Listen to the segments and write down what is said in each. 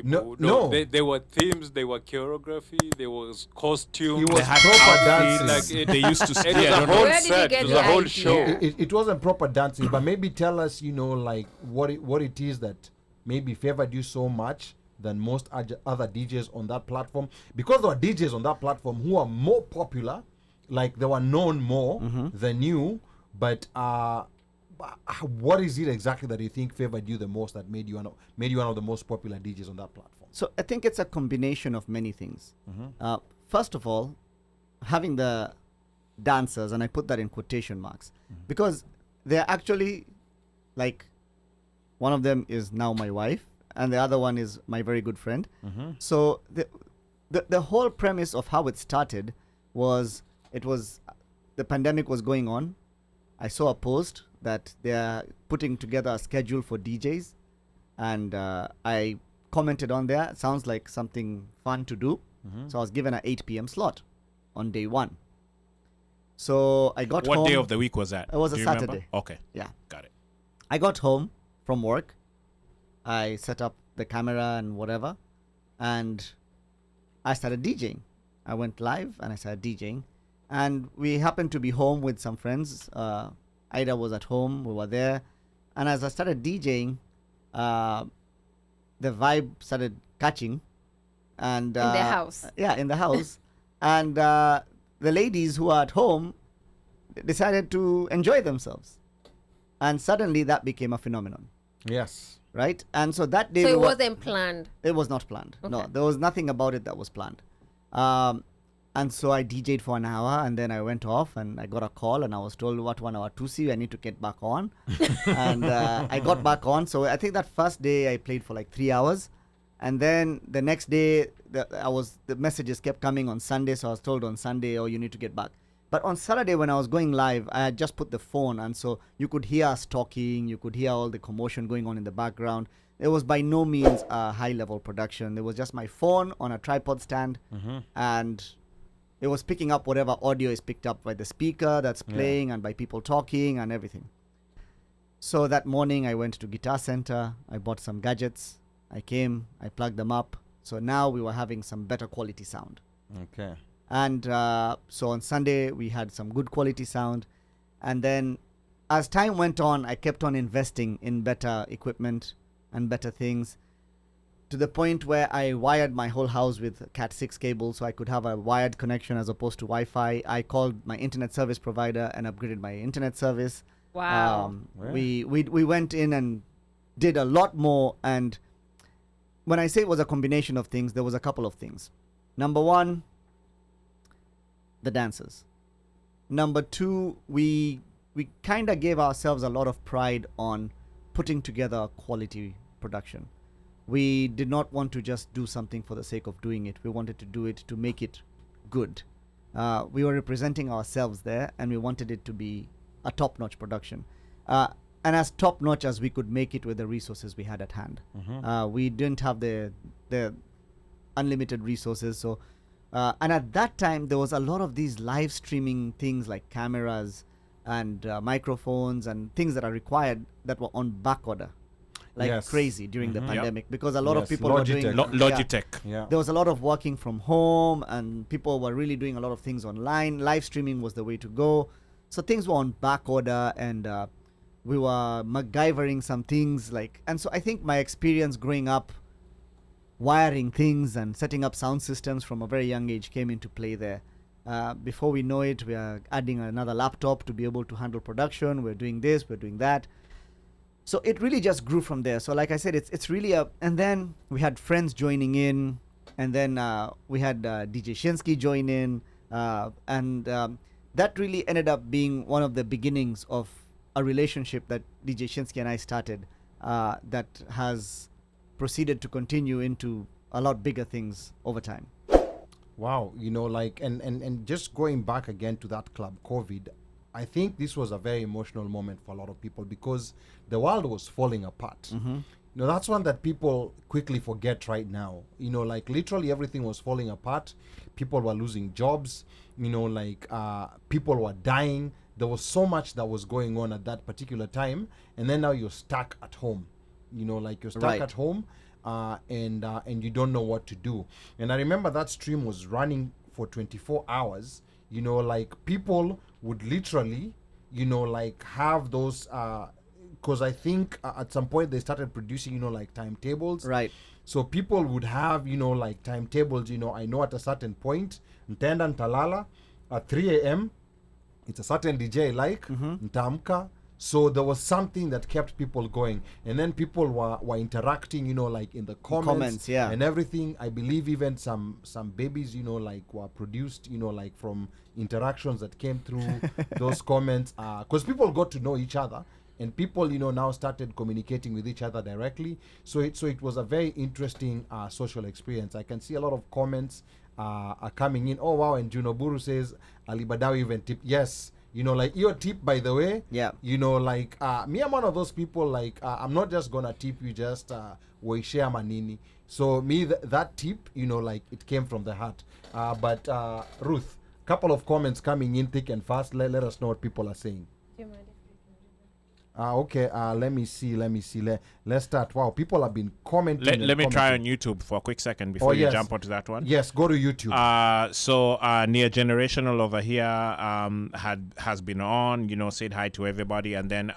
No. There were themes, there were choreography, there was costume. It was proper dancing. Like They used to it was a whole Where did you set, get it was the a whole idea? show. It wasn't proper dancing, but maybe tell us, like what it is that maybe favored you so much than most other DJs on that platform, because there were DJs on that platform who are more popular, like they were known more than you, but what is it exactly that you think favored you the most that made you one of the most popular DJs on that platform? So I think it's a combination of many things. First of all, having the dancers, and I put that in quotation marks, because they're actually, like, one of them is now my wife, and the other one is my very good friend. So the whole premise of how it started was, the pandemic was going on. I saw a post that they're putting together a schedule for DJs, and I commented on there. Sounds like something fun to do. So I was given an 8 p.m. slot on day one. So I got home. What day of the week was that? It was Do a you Saturday. remember? Okay. Yeah. Got it. I got home from work. I set up the camera and whatever, and I started DJing. I went live and I started DJing, and we happened to be home with some friends. Ida was at home. We were there, and as I started DJing, the vibe started catching, and In the house. Yeah, in the house, and the ladies who are at home decided to enjoy themselves, and suddenly that became a phenomenon. Yes. Right? And so that day... So it wasn't planned? It was not planned. Okay. No, there was nothing about it that was planned. And so I DJ'd for an hour, and then I went off, and I got a call, and I was told, what, 1 hour to see, I need to get back on. And I got back on. So I think that first day I played for like 3 hours. And then the next day, the messages kept coming on Sunday, so I was told on Sunday, oh, you need to get back. But on Saturday, when I was going live, I had just put the phone, and so you could hear us talking, you could hear all the commotion going on in the background. It was by no means a high-level production. It was just my phone on a tripod stand, and it was picking up whatever audio is picked up by the speaker that's playing and by people talking and everything. So that morning, I went to Guitar Center. I bought some gadgets. I came, I plugged them up. So now we were having some better quality sound. Okay. And so on Sunday, we had some good quality sound. And then as time went on, I kept on investing in better equipment and better things, to the point where I wired my whole house with Cat 6 cable so I could have a wired connection as opposed to Wi-Fi. I called my internet service provider and upgraded my internet service. Wow. We went in and did a lot more. And when I say it was a combination of things, there was a couple of things. Number one, the dancers. Number two, we kind of gave ourselves a lot of pride on putting together a quality production. We did not want to just do something for the sake of doing it. We wanted to do it to make it good. We were representing ourselves there, and we wanted it to be a top-notch production. And as top-notch as we could make it with the resources we had at hand. We didn't have the unlimited resources, so and at that time there was a lot of these live streaming things like cameras and microphones and things that are required that were on back order like crazy during the pandemic, because a lot of people were doing Logitech. There was a lot of working from home, and people were really doing a lot of things online. Live streaming was the way to go, so things were on back order, and we were MacGyvering some things, and so I think my experience growing up wiring things and setting up sound systems from a very young age came into play there. Before we know it, we are adding another laptop to be able to handle production. We're doing this, we're doing that. So it really just grew from there. So like I said, it's really and then we had friends joining in, and then we had DJ Shinsky join in, and that really ended up being one of the beginnings of a relationship that DJ Shinsky and I started that has proceeded to continue into a lot bigger things over time. Wow, and just going back again to that club, COVID, I think this was a very emotional moment for a lot of people because the world was falling apart. No, that's one that people quickly forget right now. Like literally everything was falling apart. People were losing jobs. Like people were dying. There was so much that was going on at that particular time. And then now you're stuck at home. Like you're stuck Right. at home and you don't know what to do. And I remember that stream was running for 24 hours. Like people would literally, like have those because I think at some point they started producing, like timetables. Right. So people would have, like timetables, I know at a certain point, Ntenda Ntalala, at 3 a.m., it's a certain DJ I like, Ntamka. So there was something that kept people going. And then people were interacting, like in the comments yeah. and everything. I believe even some babies, like were produced, like from interactions that came through those comments. Because people got to know each other. And people, now started communicating with each other directly. So it was a very interesting social experience. I can see a lot of comments are coming in. Oh, wow. And Junoburu says, Alibadawi even tip. Yes. Like your tip, by the way. Yeah. Like me, I'm one of those people, like, I'm not just going to tip you just share manini. So me, that tip, like it came from the heart. But Ruth, couple of comments coming in thick and fast. Let us know what people are saying. Okay, let me see. Let's start. Wow, people have been commenting. Let me try on YouTube for a quick second before you jump onto that one. Yes, go to YouTube. So Near Generational over here has been on, said hi to everybody. And then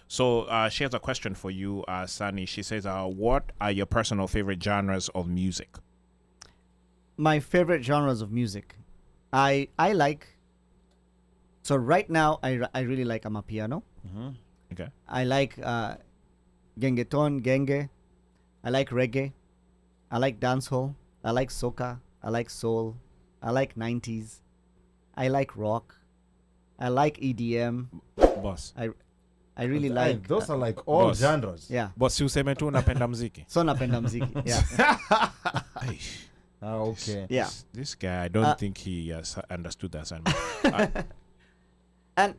so she has a question for you, Sunny. She says, what are your personal favorite genres of music? My favorite genres of music. I like, so right now I really like Amapiano. Okay. I like gengeton, genge. I like reggae. I like dancehall. I like soca. I like soul. I like 90s. I like rock. I like EDM. Boss. I really like those are like all boss. genres. yeah. Boss, si useme tu napenda mziki. So napenda mziki. Yeah. Okay. Yeah. This guy, I don't think he has understood that assignment. And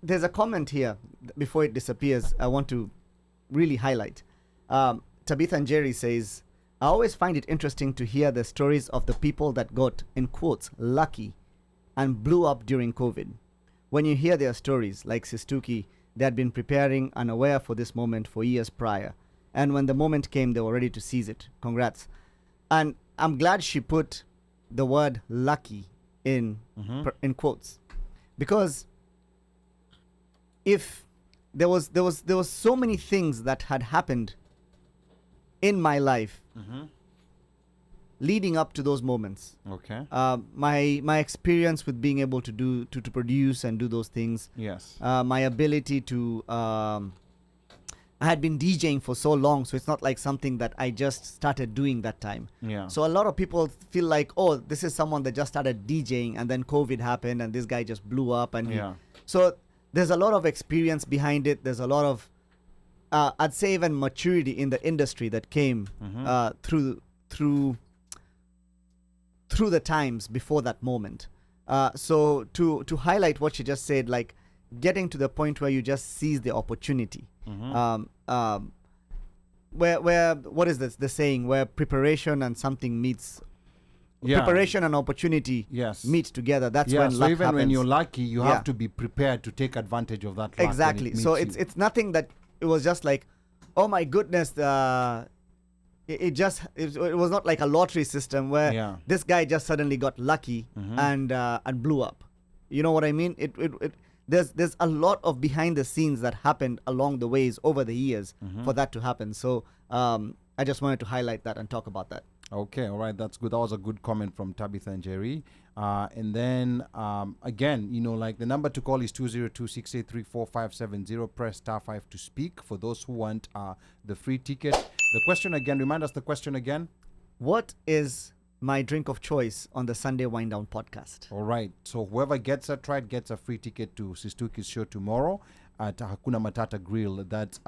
there's a comment here before it disappears I want to really highlight. Tabitha and Jerry says, I always find it interesting to hear the stories of the people that got, in quotes, lucky and blew up during COVID. When you hear their stories, like SISTUKI, they had been preparing and aware for this moment for years prior. And when the moment came, they were ready to seize it. Congrats. And I'm glad she put the word lucky in quotes. Because if there was so many things that had happened in my life leading up to those moments. Okay. My experience with being able to produce and do those things. Yes. My ability to I had been DJing for so long, so it's not like something that I just started doing that time. Yeah. So a lot of people feel like, oh, this is someone that just started DJing and then COVID happened and this guy just blew up and so there's a lot of experience behind it. There's a lot of I'd say even maturity in the industry that came through the times before that moment. So to highlight what she just said, like getting to the point where you just seize the opportunity. Where what is this the saying, where preparation and something meets, preparation and opportunity meet together. That's when so luck even happens. when you're lucky, you have to be prepared to take advantage of that luck. Exactly. So it's nothing that it was just like, oh my goodness, it was not like a lottery system where this guy just suddenly got lucky and blew up. You know what I mean? There's a lot of behind the scenes that happened along the ways over the years for that to happen. So I just wanted to highlight that and talk about that. Okay, all right, that's good. That was a good comment from Tabitha and Jerry. And then, again, like the number to call is 202-683-4570. Press *5 to speak for those who want the free ticket. The question again, remind us the question again. What is my drink of choice on the Sunday Wind Down podcast? All right, so whoever gets it right gets a free ticket to SISTUKI's show tomorrow at Hakuna Matata Grill. That's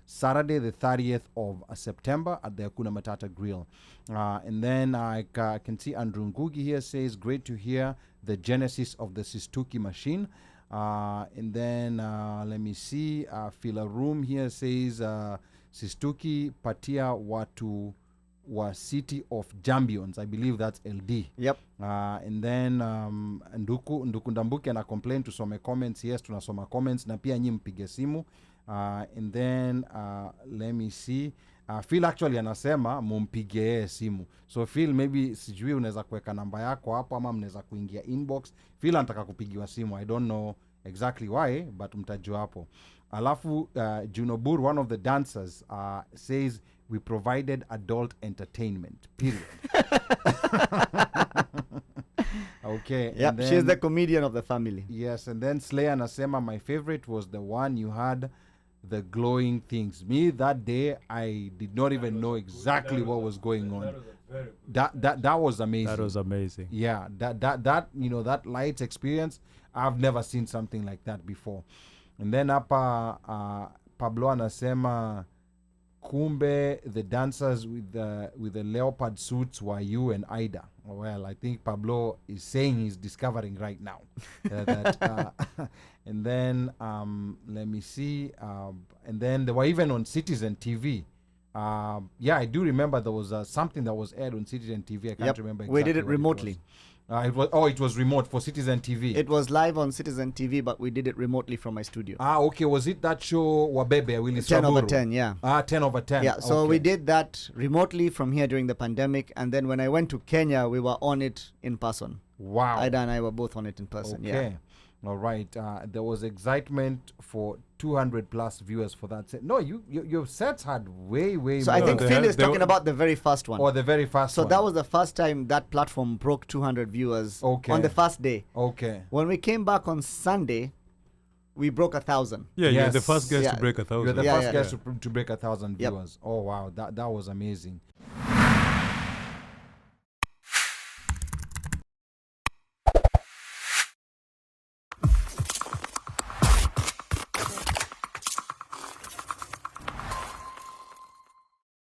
Saturday, the 30th of September at the Hakuna Matata Grill. And then I can see Andrew Ngugi here says, great to hear the genesis of the SISTUKI machine. And then let me see, Phila Room here says, Sistuki patia watu wa City of Jambions. I believe that's LD. Yep. And then Nduku Ndambuki ana complain tusome comments. Yes, tunasoma comments na pia nyi mpige simu. And then let me see. Phil actually anasema mumpige yeye simu. So Phil, maybe sijui unaweza kuweka namba yako hapo ama mnaweza kuingia inbox. Phil anataka kupigiwa simu. I don't know exactly why, but mtajua hapo. Alafu Junobur, one of the dancers, says we provided adult entertainment, period. Okay. Yep, then, she's the comedian of the family. Yes, and then Slayer Nasema, my favorite was the one you had the glowing things. Me, that day, I did not even know exactly what was going on. That was amazing. That was amazing. Yeah, that that lights experience, I've never seen something like that before. And then hapa Pablo anasema kumbe the dancers with the leopard suits were you and Ida. Well, I think Pablo is saying he's discovering right now. And then let me see. And then they were even on Citizen TV. Yeah, I do remember there was something that was aired on Citizen TV. I can't remember exactly. We did it remotely. It was remote for Citizen TV. It was live on Citizen TV, but we did it remotely from my studio. Okay. Was it that show Wabebe Willis 10 Raburu? over 10, yeah. 10 over 10. Yeah, so okay. we did that remotely from here during the pandemic, and then when I went to Kenya, we were on it in person. Wow. Ida and I were both on it in person, Okay. yeah. All right. There was excitement for 200 plus viewers for that set. No, your sets had way So more. I think Phil is talking about the very first one. Or the very first So one. that was the first time that platform broke 200 viewers on the first day. Okay. When we came back on Sunday, we broke 1,000. Yeah, Yes. you're the first guest Yeah. to break You're 1,000. the Yeah, first yeah. guest to break 1,000 Yep. viewers. Oh, wow. That was amazing.